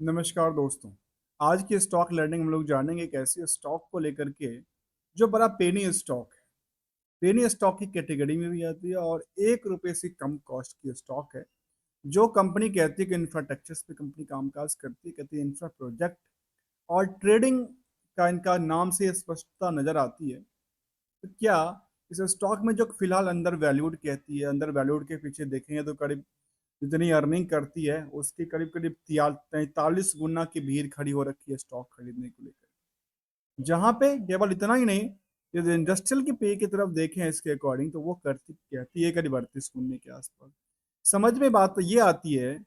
नमस्कार दोस्तों। आज की स्टॉक लर्निंग हम लोग जानेंगे एक ऐसी स्टॉक को लेकर के जो बड़ा पेनी स्टॉक है। पेनी स्टॉक की कैटेगरी में भी आती है और 1 रुपए से कम कॉस्ट की स्टॉक है। जो कंपनी कहती है कि इंफ्रास्ट्रक्चर पे कंपनी कामकाज करती है, कहती है इंफ्रा प्रोजेक्ट, और ट्रेडिंग का इनका नाम से स्पष्टता नजर आती है। तो क्या इस स्टॉक में जो फिलहाल अंडर वैल्यूड कहती है, अंडर वैल्यूड के पीछे देखेंगे तो करीब जितनी अर्निंग करती है उसकी करीब करीब 43 गुना की भीड़ खड़ी हो रखी है स्टॉक खरीदने को लेकर। जहां पे केवल इतना ही नहीं, यदि इंडस्ट्रियल की पे की तरफ देखें इसके अकॉर्डिंग तो वो करती कहती है करीब 38 गुने के आसपास। समझ में बात तो ये आती है,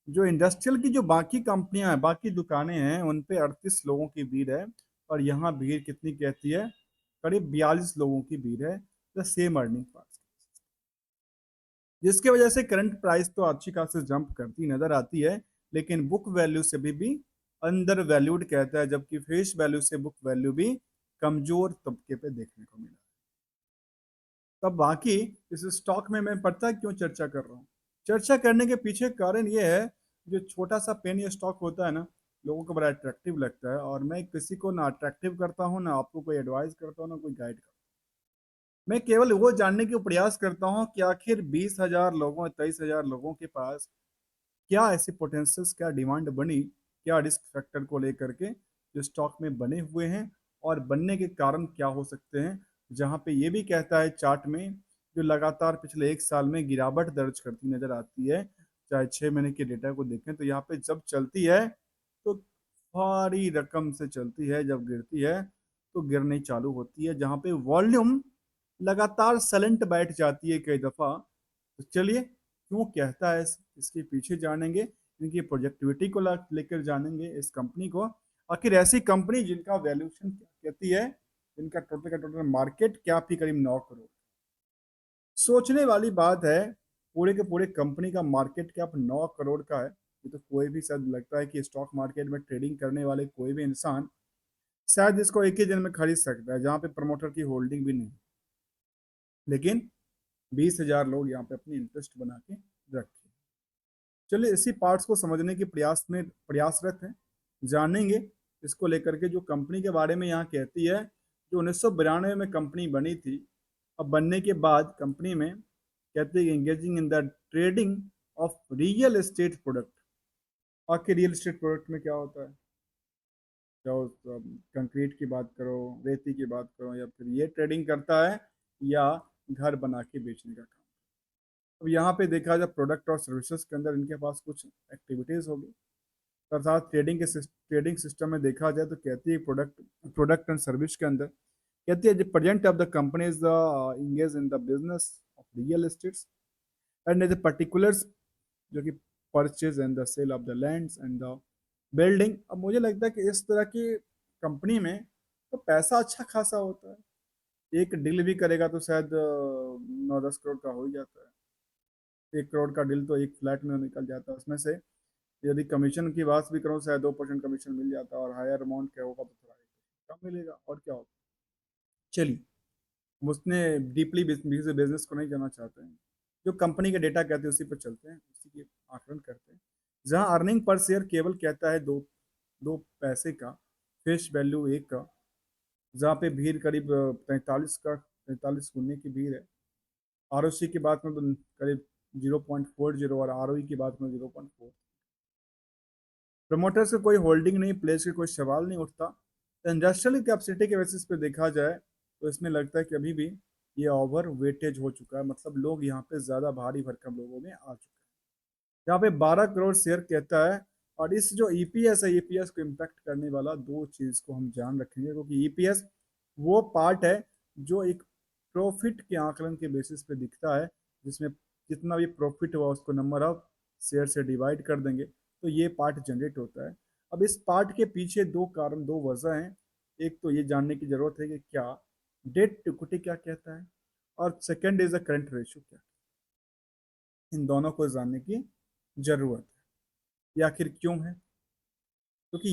जो इंडस्ट्रियल की जो बाकी कंपनियां हैं, बाकी दुकानें हैं, उन पे 38 लोगों की भीड़ है। और यहाँ भीड़ कितनी कहती है? करीब 42 लोगों की भीड़ है, द सेम अर्निंग पार्ट, जिसकी वजह से करंट प्राइस तो अच्छी खासी जंप करती नजर आती है। लेकिन बुक वैल्यू से भी अंडर वैल्यूड कहता है, जबकि फेस वैल्यू से बुक वैल्यू भी कमजोर तबके पे देखने को मिला। तब बाकी इस स्टॉक में मैं पता है क्यों चर्चा कर रहा हूँ? चर्चा करने के पीछे कारण ये है, जो छोटा सा पेनी स्टॉक होता है ना, लोगों को बड़ा अट्रैक्टिव लगता है। और मैं किसी को ना अट्रैक्टिव करता हूँ, ना आपको कोई एडवाइस करता हूँ, ना कोई गाइड करता हूँ। मैं केवल वो जानने की प्रयास करता हूँ कि आखिर 20,000 लोगों, 23,000 लोगों के पास क्या ऐसी पोटेंशियल्स, क्या डिमांड बनी, क्या रिस्क फैक्टर को लेकर के जो स्टॉक में बने हुए हैं, और बनने के कारण क्या हो सकते हैं। जहां पे ये भी कहता है चार्ट में, जो लगातार पिछले 1 साल में गिरावट दर्ज करती नजर आती है, चाहे 6 महीने के डेटा को देखें तो यहाँ पे जब चलती है तो भारी रकम से चलती है, जब गिरती है तो गिरनी चालू होती है, जहां पे वॉल्यूम लगातार सलेंट बैठ जाती है कई दफा। तो चलिए, क्यों कहता है इसके पीछे जानेंगे, इनकी प्रोजेक्टिविटी को लेकर जानेंगे, इस कंपनी को। आखिर ऐसी कंपनी जिनका वैल्यूएशन क्या कहती है, जिनका टोटल का टोटल मार्केट कैप ही करीब 9 करोड़। सोचने वाली बात है, पूरे के पूरे कंपनी का मार्केट कैप 9 करोड़ का है। ये तो कोई भी शायद लगता है कि स्टॉक मार्केट में ट्रेडिंग करने वाले कोई भी इंसान शायद इसको एक ही दिन में खरीद सकता है, जहाँ पे प्रमोटर की होल्डिंग भी नहीं। लेकिन 20,000 लोग यहाँ पे अपनी इंटरेस्ट बना के रखे। चलिए, इसी पार्ट्स को समझने के प्रयासरत हैं, जानेंगे इसको लेकर के। जो कंपनी के बारे में यहाँ कहती है, जो 1992 में कंपनी बनी थी, अब बनने के बाद कंपनी में कहते हैं engaging in the trading of real estate product. आखिर रियल एस्टेट प्रोडक्ट में क्या होता है? चाहे कंक्रीट की बात करो, रेती की बात करो, या फिर ये ट्रेडिंग करता है, या घर बना के बेचने का काम। अब यहाँ पे देखा जाए प्रोडक्ट और सर्विसेज के अंदर इनके पास कुछ एक्टिविटीज होगी। अर्थात ट्रेडिंग सिस्टम में देखा जाए तो कहती है प्रोडक्ट प्रोडक्ट एंड सर्विस के अंदर कहती है, present of the company is engage in the business of real estates and as particulars, जो कि purchase and the sale of the lands and the building. अब मुझे लगता है कि इस तरह की कंपनी में तो पैसा अच्छा खासा होता है। एक डील भी करेगा तो शायद 9-10 करोड़ का हो ही जाता है। 1 करोड़ का डील तो एक फ्लैट में निकल जाता है। उसमें से यदि कमीशन की बात भी करूँ, शायद 2% कमीशन मिल जाता है, और हायर अमाउंट क्या होगा तो थोड़ा कम मिलेगा, और क्या होगा। चलिए, हम उसने डीपली बिजनेस को नहीं जाना चाहते हैं। जो कंपनी के डेटा कहते हैं उसी पर चलते हैं, उसी के आकलन करते हैं। जहां अर्निंग पर शेयर केवल कहता है दो दो पैसे का, फेस वैल्यू 1 का, जहाँ पे भीड़ करीब 43 गुने की भीड़ है। आरओसी की बात में तो करीब 0.40, और आरओई की बात में 0.4। प्रमोटर्स का कोई होल्डिंग नहीं, प्लेस का कोई सवाल नहीं उठता। तो इंडस्ट्रियल कैपेसिटी के बेसिस पे देखा जाए तो इसमें लगता है कि अभी भी ये ओवर वेटेज हो चुका है, मतलब लोग यहाँ पे ज्यादा भारी भरकम लोगों में आ चुके हैं। यहाँ पे 12 करोड़ शेयर कहता है। और इस जो ईपीएस है, ईपीएस को इम्पैक्ट करने वाला दो चीज को हम ध्यान रखेंगे, क्योंकि ईपीएस वो पार्ट है जो एक प्रॉफिट के आकलन के बेसिस पे दिखता है, जिसमें जितना भी प्रॉफिट हुआ उसको नंबर ऑफ शेयर से डिवाइड कर देंगे तो ये पार्ट जनरेट होता है। अब इस पार्ट के पीछे दो कारण, दो वजह हैं। एक तो ये जानने की जरूरत है कि क्या डेट टू इक्विटी क्या कहता है, और second is the current ratio क्या। इन दोनों को जानने की जरूरत है। ये आखिर क्यों है? क्योंकि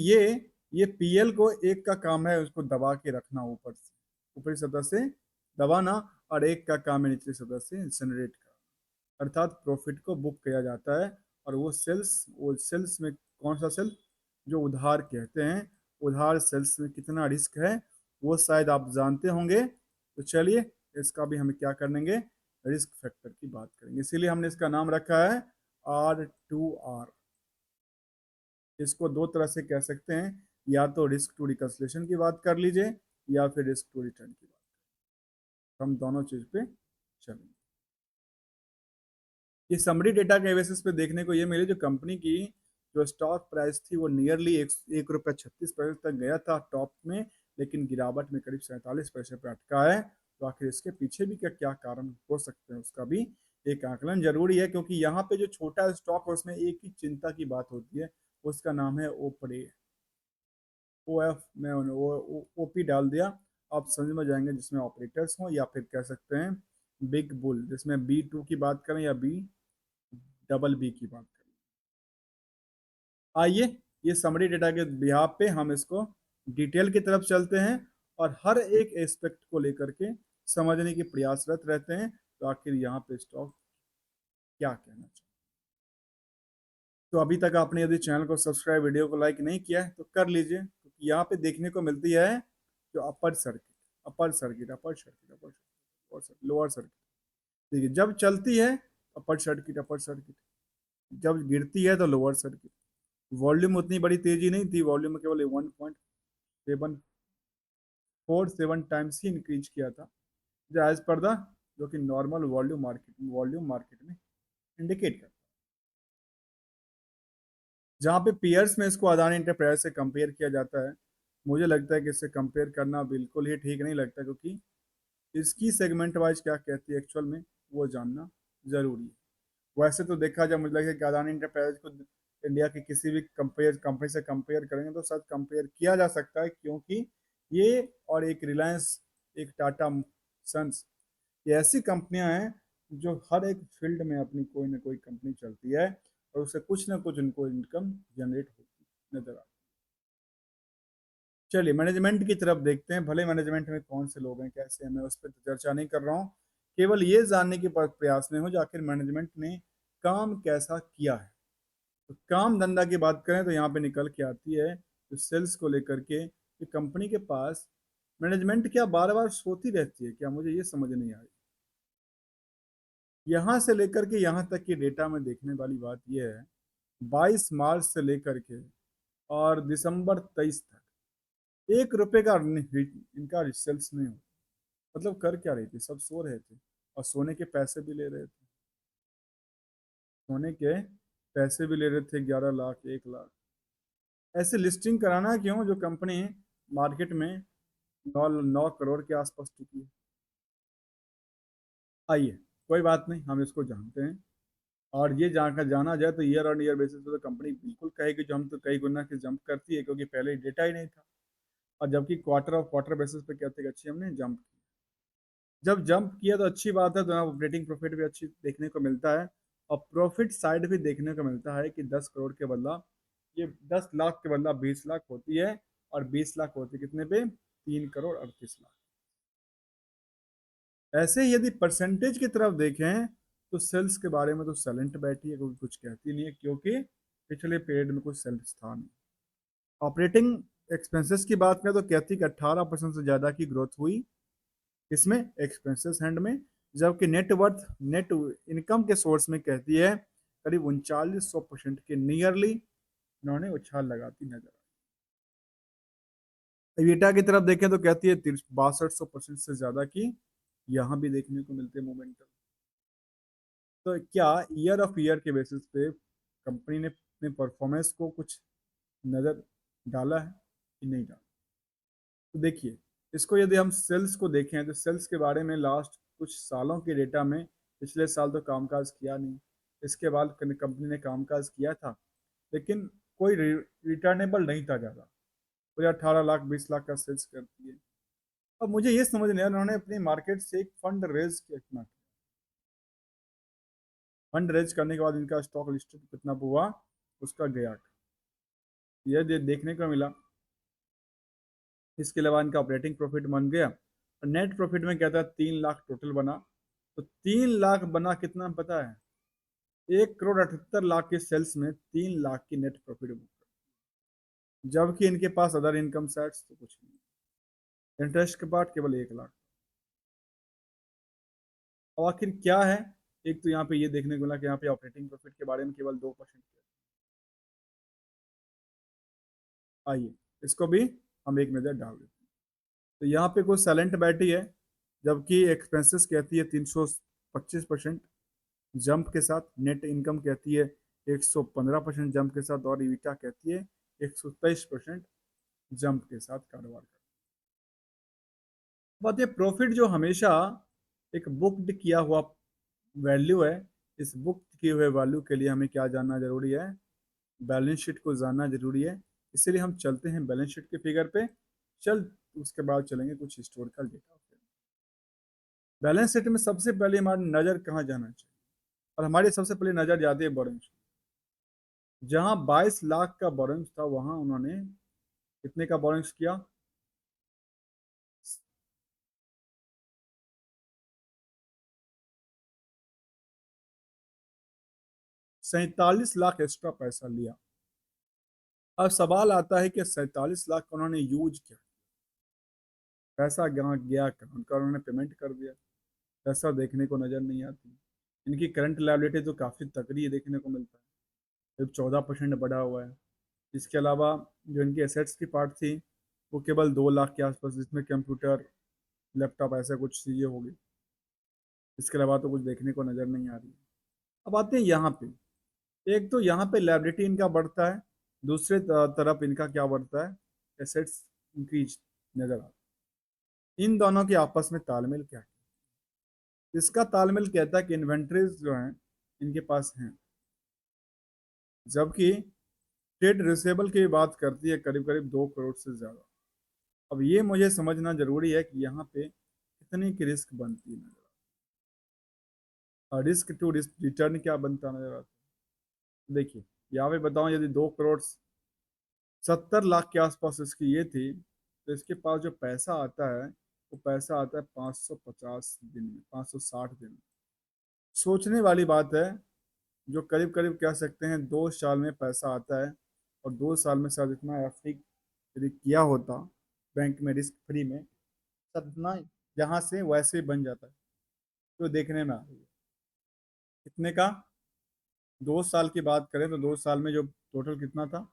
ये पीएल को एक का काम है उसको दबा के रखना, ऊपर से ऊपरी सतह से दबाना, और एक का काम है निचली सतह से जनरेट करना। अर्थात प्रॉफिट को बुक किया जाता है, और वो सेल्स में कौन सा सेल? जो उधार कहते हैं, उधार सेल्स में कितना रिस्क है वो शायद आप जानते होंगे। तो चलिए इसका भी हम क्या करेंगे, रिस्क फैक्टर की बात करेंगे, इसीलिए हमने इसका नाम रखा है R2R। इसको दो तरह से कह सकते हैं, या तो रिस्क टू रिकन्सिलेशन की बात कर लीजिए या फिर रिस्क टू रिटर्न की बात, हम दोनों चीज पे चलेंगे। ये समरी डेटा के बेसिस पे देखने को ये मिले, जो कंपनी की जो स्टॉक प्राइस थी वो नियरली 1 रुपये 36 पैसे तक गया था टॉप में, लेकिन गिरावट में करीब 47 पैसे पे अटका है। तो आखिर इसके पीछे भी क्या क्या कारण हो सकते हैं उसका भी एक आकलन जरूरी है, क्योंकि यहाँ पे जो छोटा स्टॉक है उसमें एक ही चिंता की बात होती है, उसका नाम है ओपरे। OF में OP डाल दिया, आप समझ में जाएंगे, जिसमें ऑपरेटर्स हों या फिर कह सकते हैं बिग बुल, जिसमें B2 की बात करें या B की बात करें। आइए ये समरी डेटा के बिहाफ पे हम इसको डिटेल की तरफ चलते हैं और हर एक एस्पेक्ट को लेकर के समझने की प्रयासरत रहते हैं। तो आखिर यहाँ पे स्टॉक क्या कहना चाहिए। तो अभी तक आपने यदि चैनल को सब्सक्राइब, वीडियो को लाइक नहीं किया है तो कर लीजिए, क्योंकि यहाँ पे देखने को मिलती है जो upper circuit, upper circuit, upper circuit, upper circuit, lower circuit. देखिए जब चलती है अपर सर्किट, अपर सर्किट, जब गिरती है तो लोअर सर्किट। वॉल्यूम उतनी बड़ी तेजी नहीं थी, वॉल्यूम में केवल 1.747 टाइम्स ही इंक्रीज किया था, जो एज पर द जो कि नॉर्मल वॉल्यूम मार्केट में इंडिकेट करता है। जहाँ पे पीयर्स में इसको अदानी एंटरप्राइज से कंपेयर किया जाता है, मुझे लगता है कि इससे कंपेयर करना बिल्कुल ही ठीक नहीं लगता, क्योंकि इसकी सेगमेंट वाइज क्या कहती है एक्चुअल में वो जानना जरूरी है। वैसे तो देखा जाए मुझे लगता है कि अदानी एंटरप्राइज को इंडिया की किसी भी कंपनी से कंपेयर करेंगे तो शायद कंपेयर किया जा सकता है, क्योंकि ये और एक रिलायंस, एक टाटा सन्स, ये ऐसी कंपनियां हैं जो हर एक फील्ड में अपनी कोई ना कोई कंपनी चलती है और उससे कुछ ना कुछ उनको इनकम जनरेट होती नजर आती है। चलिए मैनेजमेंट की तरफ देखते हैं, भले मैनेजमेंट में कौन से लोग हैं कैसे हैं, मैं उस पर चर्चा नहीं कर रहा हूँ, केवल ये जानने के प्रयास में हो जो आखिर मैनेजमेंट ने काम कैसा किया है। तो काम धंधा की बात करें तो यहाँ पे निकल के आती है जो सेल्स को लेकर के कि कंपनी के पास मैनेजमेंट क्या बार बार सोती रहती है क्या, मुझे ये समझ नहीं आई। यहाँ से लेकर के यहाँ तक की डेटा में देखने वाली बात यह है, 22 मार्च से लेकर के और दिसंबर 23 तक 1 रुपए का इनका सेल्स नहीं हुआ। मतलब कर क्या रही थी, सब सो रहे थे और सोने के पैसे भी ले रहे थे, सोने के पैसे भी ले रहे थे, 11 लाख, 1 लाख। ऐसे लिस्टिंग कराना क्यों जो कंपनी मार्केट में 9 करोड़ के आसपास टिकी है। आइए कोई बात नहीं, हम इसको जानते हैं, और ये जाना जाए तो ईयर ऑन ईयर बेसिस पे तो कंपनी बिल्कुल कहेगी जो हम तो कई गुना की जंप करती है, क्योंकि पहले डेटा ही नहीं था। और जबकि क्वार्टर ऑफ क्वार्टर बेसिस पे कहते हैं अच्छी हमने जंप किया, जब जंप किया तो अच्छी बात है, तो ऑपरेटिंग प्रॉफिट भी अच्छी देखने को मिलता है और प्रॉफिट साइड भी देखने को मिलता है कि 10 करोड़ के बदला ये 10 लाख के बदला 20 लाख होती है, और 20 लाख होती है कितने पे, 3 करोड़ 38 लाख। ऐसे ही यदि परसेंटेज की तरफ देखें तो सेल्स के बारे में तो साइलेंट बैठी है, क्योंकि कुछ कहती नहीं है, क्योंकि पिछले पीरियड में कुछ सेल्स था नहीं। ऑपरेटिंग एक्सपेंसेस की बात करें तो कहती है कि 18% से ज़्यादा की ग्रोथ हुई इसमें एक्सपेंसेस हैंड में, जबकि नेटवर्थ नेट इनकम के सोर्स में कहती है करीब 3900% के नियरली इन्होंने उछाल लगाती नजर आई। एबिटा की तरफ देखें तो कहती है 6200% से ज्यादा की यहाँ भी देखने को मिलते हैं मोमेंटम। तो क्या ईयर ऑफ ईयर के बेसिस पे कंपनी ने अपने परफॉर्मेंस को कुछ नजर डाला है कि नहीं डाला। तो देखिए इसको यदि हम सेल्स को देखें तो सेल्स के बारे में लास्ट कुछ सालों के डेटा में पिछले साल तो कामकाज किया नहीं, इसके बाद कंपनी ने कामकाज किया था, लेकिन कोई रिटर्नेबल नहीं था ज़्यादा। तो 18 लाख 20 लाख का सेल्स करती है। अब मुझे ये समझ नहीं आया उन्होंने अपनी मार्केट से एक फंड रेज कितना, फंड रेज करने के बाद इनका स्टॉक लिस्टेड कितना हुआ उसका गया, यह देखने को मिला। इसके अलावा इनका ऑपरेटिंग प्रॉफिट बन गया और नेट प्रॉफिट में क्या था, 3 लाख टोटल बना। तो 3 लाख बना कितना पता है, 1 करोड़ 78 लाख के सेल्स में 3 लाख की नेट प्रॉफिट बुक। जबकि इनके पास अदर इनकम सेट्स तो कुछ नहीं, इंटरेस्ट के बाद केवल 1 लाख। और आखिर क्या है, एक तो यहाँ पे ये देखने को मिला कि यहाँ पे ऑपरेटिंग प्रॉफिट के बारे में केवल 2%। आइए इसको भी हम एक नज़र डाल देते हैं। तो यहाँ पे कुछ साइलेंट बैठी है, जबकि एक्सपेंसेस कहती है 325% जंप के साथ, नेट इनकम कहती है 115% जंप के साथ, और ईविटा कहती है 123% जंप के साथ कारोबार कर। बात ये प्रॉफिट जो हमेशा एक बुक्ड किया हुआ वैल्यू है, इस बुक किए हुए वैल्यू के लिए हमें क्या जानना जरूरी है, बैलेंस शीट को जानना जरूरी है। इसलिए हम चलते हैं बैलेंस शीट के फिगर पे, चल उसके बाद चलेंगे कुछ हिस्टोरिकल डेटा पे। बैलेंस शीट में सबसे पहले हमारी नज़र कहाँ जाना चाहिए, और हमारी सबसे पहले नज़र जाती है बोरेंज। जहाँ 22 लाख का बोरेंज था वहां उन्होंने कितने का बोरेंज किया, 47 लाख एक्स्ट्रा पैसा लिया। अब सवाल आता है कि 47 लाख का उन्होंने यूज किया, पैसा कहाँ गया, कहाँ उनका उन्होंने पेमेंट कर दिया, पैसा देखने को नजर नहीं आती। इनकी करंट लायबिलिटी तो काफ़ी तगड़ी देखने को मिलता है, सिर्फ 14% बढ़ा हुआ है। इसके अलावा जो इनकी एसेट्स की पार्ट थी वो केवल 2 लाख के आसपास, जिसमें कंप्यूटर लैपटॉप ऐसा कुछ चीज़ें होगी। इसके अलावा तो कुछ देखने को नज़र नहीं आ रही है। अब आते हैं यहाँ पे, एक तो यहाँ पे लायबिलिटी इनका बढ़ता है, दूसरे तरफ इनका क्या बढ़ता है, एसेट्स इंक्रीज नजर आता है। इन दोनों के आपस में तालमेल क्या है, इसका तालमेल कहता है कि इन्वेंट्रीज जो हैं इनके पास हैं, जबकि ट्रेड रिसेबल की बात करती है करीब करीब 2 करोड़ से ज़्यादा। अब ये मुझे समझना जरूरी है कि यहाँ पे कितने की रिस्क बनती है नजर आता, रिस्क टू रिस्क रिटर्न क्या बनता नजर आता है। देखिए यहाँ पे बताऊँ, यदि 2 करोड़ 70 लाख के आसपास इसकी ये थी, तो इसके पास जो पैसा आता है वो पैसा आता है 550 दिन में, 560 दिन में। सोचने वाली बात है, जो करीब करीब कह सकते हैं 2 साल में पैसा आता है, और 2 साल में शायद इतना एफडी यदि किया होता बैंक में रिस्क फ्री में, शायद इतना जहाँ से वैसे ही बन जाता है। तो देखने में आ रही है कितने का, 2 साल की बात करें तो 2 साल में जो टोटल कितना था,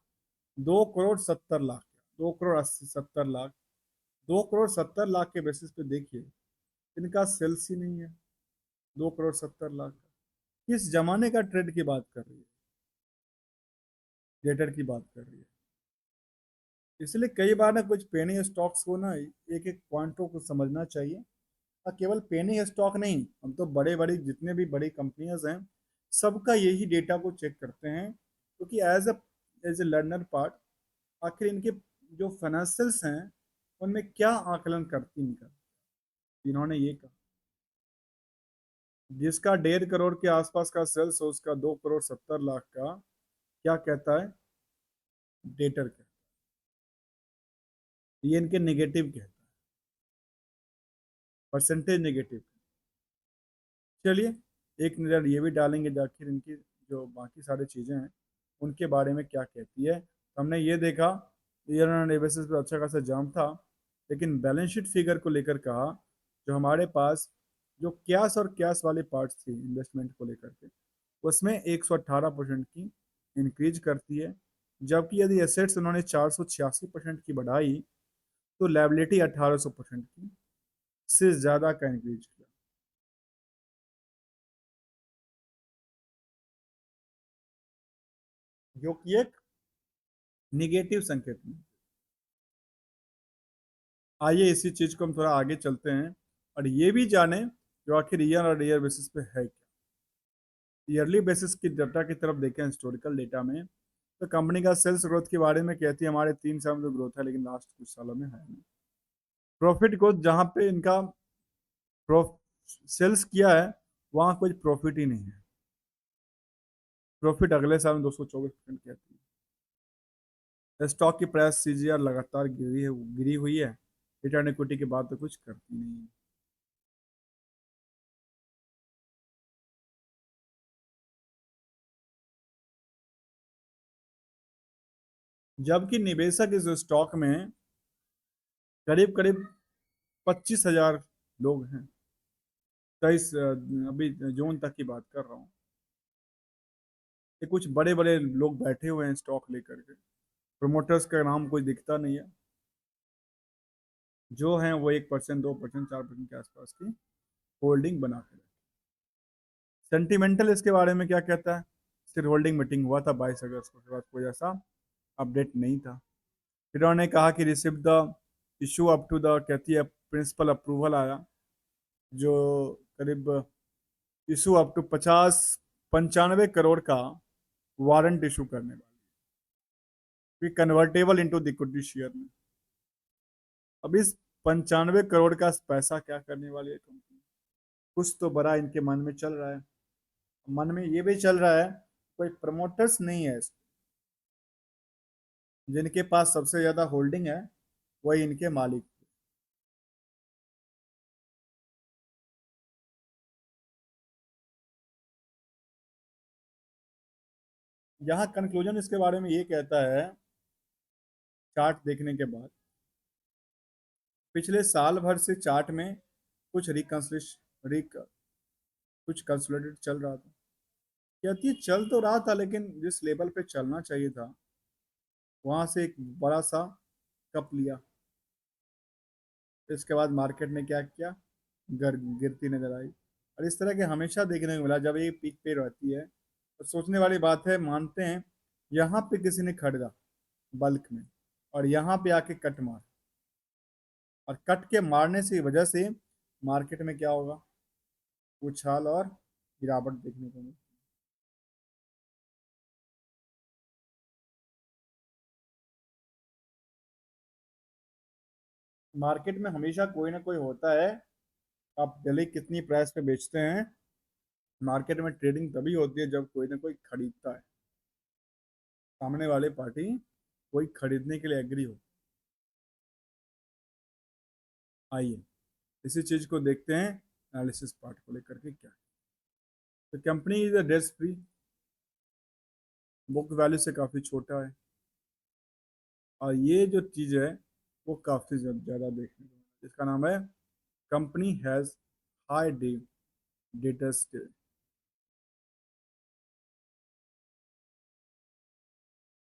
2 करोड़ 70 लाख, 2 करोड़ 80 70 लाख। 2 करोड़ 70 लाख के बेसिस पे देखिए इनका सेल्स ही नहीं है। 2 करोड़ 70 लाख का किस जमाने का ट्रेड की बात कर रही है, डेटर की बात कर रही है। इसलिए कई बार ना कुछ पेनी स्टॉक्स को ना एक एक पॉइंटों को समझना चाहिए, और केवल पेनी स्टॉक नहीं, हम तो बड़े बड़े जितने भी बड़ी कंपनियां हैं सबका यही डेटा को चेक करते हैं, क्योंकि एज ए लर्नर पार्ट आखिर इनके जो फाइनेंशियल्स हैं उनमें क्या आकलन करती निकल। इन्होंने ये कहा जिसका 1.5 करोड़ के आसपास का सेल्स हो उसका 2 करोड़ 70 लाख का क्या कहता है, डेटर का, ये इनके नेगेटिव कहता है, परसेंटेज नेगेटिव। चलिए एक नज़र ये भी डालेंगे कि आखिर इनकी जो बाकी सारी चीज़ें हैं उनके बारे में क्या कहती है। तो हमने ये देखा ईयर ऑन ईयर बेसिस पर अच्छा खासा जंप था, लेकिन बैलेंस शीट फिगर को लेकर कहा जो हमारे पास जो कैश और कैश वाले पार्ट्स थी इन्वेस्टमेंट को लेकर के, उसमें 118% की इंक्रीज करती है। जबकि यदि एसेट्स उन्होंने 486% की बढ़ाई, तो लायबिलिटी 1800% की से ज़्यादा का इंक्रीज किया, जो कि एक निगेटिव संकेत में। आइए इसी चीज को हम थोड़ा आगे चलते हैं और ये भी जाने जो आखिर ईयर और ईयर बेसिस पे है क्या। ईयरली बेसिस की डाटा की तरफ देखें हिस्टोरिकल डेटा में, तो कंपनी का सेल्स ग्रोथ के बारे में कहती है हमारे 3 साल में तो ग्रोथ है, लेकिन लास्ट कुछ सालों में है नहीं। प्रॉफिट ग्रोथ जहाँ पे इनका सेल्स किया है वहाँ कोई प्रॉफिट ही नहीं है, प्रॉफिट अगले साल में 224% कहती है। स्टॉक की प्राइस सीजीआर लगातार गिरी हुई है, रिटर्न इक्विटी की बात तो कुछ करती नहीं है। जबकि निवेशक इस स्टॉक में करीब करीब 25,000 लोग हैं। 23 अभी जून तक की बात कर रहा हूँ। ये कुछ बड़े बड़े लोग बैठे हुए हैं स्टॉक लेकर के। प्रोमोटर्स का नाम कोई दिखता नहीं है। जो है वो 1%, 2%, 4% के आसपास की होल्डिंग बना के। सेंटिमेंटल इसके बारे में क्या कहता है? शेयर होल्डिंग मीटिंग हुआ था 22 अगस्त को, उसके बाद कोई ऐसा अपडेट नहीं था। फिर उन्होंने कहा कि receive the issue up to the, कहती है प्रिंसिपल अप्रूवल आया, जो करीब इशू अप टू 95 करोड़ का वारंट इशू करने वाली, फिर convertible into the equity share में। अब इस 95 करोड़ का पैसा क्या करने वाली है कंपनी? कुछ तो बड़ा इनके मन में चल रहा है। मन में ये भी चल रहा है कोई प्रमोटर्स नहीं है, जिनके पास सबसे ज्यादा होल्डिंग है वही इनके मालिक। यहाँ कंक्लूजन इसके बारे में ये कहता है, चार्ट देखने के बाद, पिछले साल भर से चार्ट में कुछ रिक कुछ कंसोलिडेट चल रहा था। कहती है चल तो रहा था, लेकिन जिस लेवल पे चलना चाहिए था वहां से एक बड़ा सा कप लिया। इसके बाद मार्केट ने क्या किया? गिरती नजर आई। और इस तरह के हमेशा देखने को मिला जब ये पीक पे रहती है। तो सोचने वाली बात है, मानते हैं यहाँ पे किसी ने खरीदा बल्क में, और यहाँ पे आके कट मार, और कट के मारने की वजह से मार्केट में क्या होगा? उछाल और गिरावट देखने को मिली। मार्केट में हमेशा कोई ना कोई होता है। आप भले कितनी प्राइस पे बेचते हैं, मार्केट में ट्रेडिंग तभी होती है जब कोई ना कोई खरीदता है। सामने वाले पार्टी कोई खरीदने के लिए एग्री हो। आइए इसी चीज को देखते हैं, एनालिसिस पार्ट को लेकर के क्या है। तो company is a debt free, book value से काफी छोटा है, और ये जो चीज है वो काफी ज्यादा देखने को मिला। इसका नाम है company has high debtors day.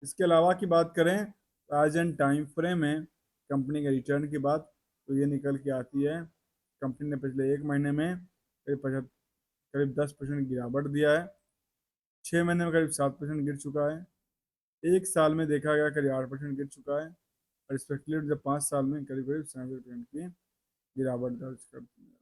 इसके अलावा की बात करें, आज एंड टाइम फ्रेम में कंपनी के रिटर्न की बात, तो ये निकल के आती है कंपनी ने पिछले एक महीने में करीब 10% गिरावट दिया है। 6 महीने में करीब 7% गिर चुका है। एक साल में देखा गया करीब 8% गिर चुका है। और स्पेकुलेट जब 5 साल में करीब करीब 7% की गिरावट दर्ज करती है।